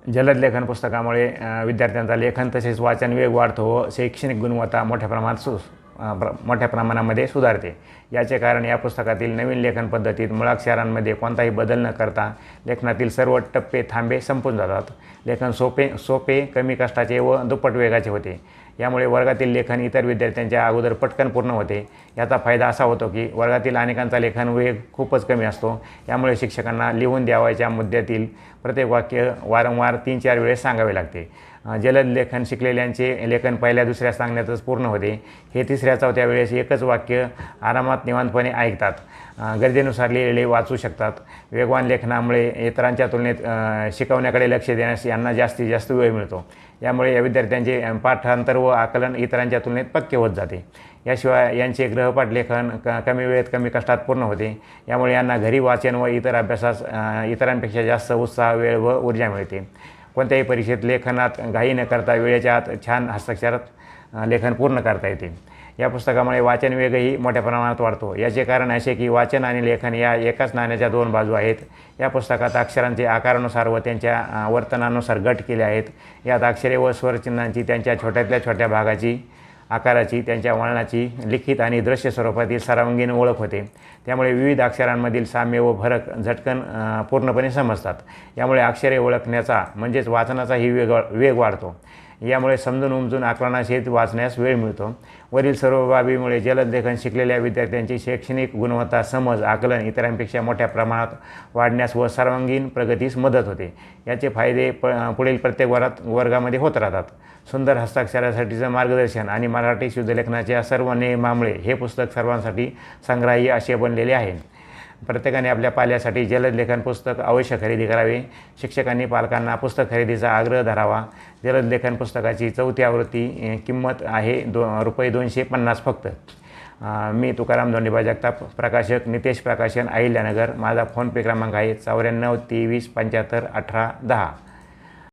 जलद लेखन पुस्तकामुळे विद्यार्थ्यांचा लेखन तसेच वाचन वेग वाढतो व शैक्षणिक गुणवत्ता मोठ्या प्रमाणामध्ये सुधारते. याचे कारण या पुस्तकातील नवीन लेखन पद्धतीत मुळाक्षरांमध्ये कोणताही बदल न करता लेखनातील सर्व टप्पे थांबे संपून जातात. लेखन सोपे, कमी कष्टाचे व दुप्पट वेगाचे होते. यामुळे वर्गातील लेखन इतर विद्यार्थ्यांच्या अगोदर पटकन पूर्ण होते. याचा फायदा असा होतो की वर्गातील अनेकांचा लेखन वेग खूपच कमी असतो. यामुळे शिक्षकांना लिहून द्यावयाच्या मुद्द्यातील प्रत्येक वाक्य वारंवार 3-4 वेळेस सांगावे लागते. जलद लेखन शिकलेल्यांचे लेखन पहिल्या दुसऱ्या सांगण्यातच पूर्ण होते. हे 3ऱ्या-4थ्या वेळेस एकच वाक्य आरामात निवांतपणे ऐकतात. गरजेनुसार लिहिलेले वाचू शकतात. वेगवान लेखनामुळे इतरांच्या तुलनेत शिकवण्याकडे लक्ष देण्यास यांना जास्तीत जास्त वेळ मिळतो. यामुळे या विद्यार्थ्यांचे पाठांतर व आकलन इतरांच्या तुलनेत पक्के होत जाते. याशिवाय यांचे गृहपाठ लेखन कमी वेळेत कमी कष्टात पूर्ण होते. यामुळे यांना घरी वाचन व इतर अभ्यासास इतरांपेक्षा जास्त उत्साह, वेळ व ऊर्जा मिळते. कोणत्याही परीक्षेत लेखनात घाई न करता वेळेच्या आत छान हस्ताक्षरात लेखन पूर्ण करता येते. या पुस्तकामुळे वाचन वेगही मोठ्या प्रमाणात वाढतो. याचे कारण असे की वाचन आणि लेखन या एकाच नाण्याच्या 2 बाजू आहेत. या पुस्तकात अक्षरांचे आकारानुसार व त्यांच्या वर्तनानुसार गट केले आहेत. यात अक्षरे व स्वरचिन्हांची त्यांच्या छोट्यातल्या छोट्या भागाची, आकाराची, त्यांच्या वळणाची, लिखित आणि दृश्य स्वरूपातील सर्वांगीण ओळख होते. त्यामुळे विविध अक्षरांमधील साम्य व फरक झटकन पूर्णपणे समजतात. यामुळे अक्षरे ओळखण्याचा म्हणजेच वाचनाचाही वेग वाढतो. यामुळे समजून उमजून आकलनासहित वाचण्यास वेळ मिळतो. वरील सर्व बाबीमुळे जलद लेखन शिकलेल्या विद्यार्थ्यांची शैक्षणिक गुणवत्ता, समज, आकलन इतरांपेक्षा मोठ्या प्रमाणात वाढण्यास व सर्वांगीण प्रगतीस मदत होते. याचे फायदे पुढील प्रत्येक वर्गामध्ये होत राहतात. सुंदर हस्ताक्षरासाठीचं मार्गदर्शन आणि मराठी शुद्धलेखनाच्या सर्व नियमामुळे हे पुस्तक सर्वांसाठी संग्राह्य असे बनलेले आहे. प्रत्येकाने आपल्या पाल्यासाठी जलद लेखन पुस्तक अवश्य खरेदी करावे. शिक्षकांनी पालकांना पुस्तक खरेदीचा आग्रह धरावा. जलद लेखन पुस्तकाची 4थी आवृत्ती किंमत आहे रुपये 250 फक्त. मी तुकाराम धोंडीबा जगताप, प्रकाशक नितेश प्रकाशन, अहिल्यानगर. माझा फोनपे क्रमांक आहे 94 23 75 18 10.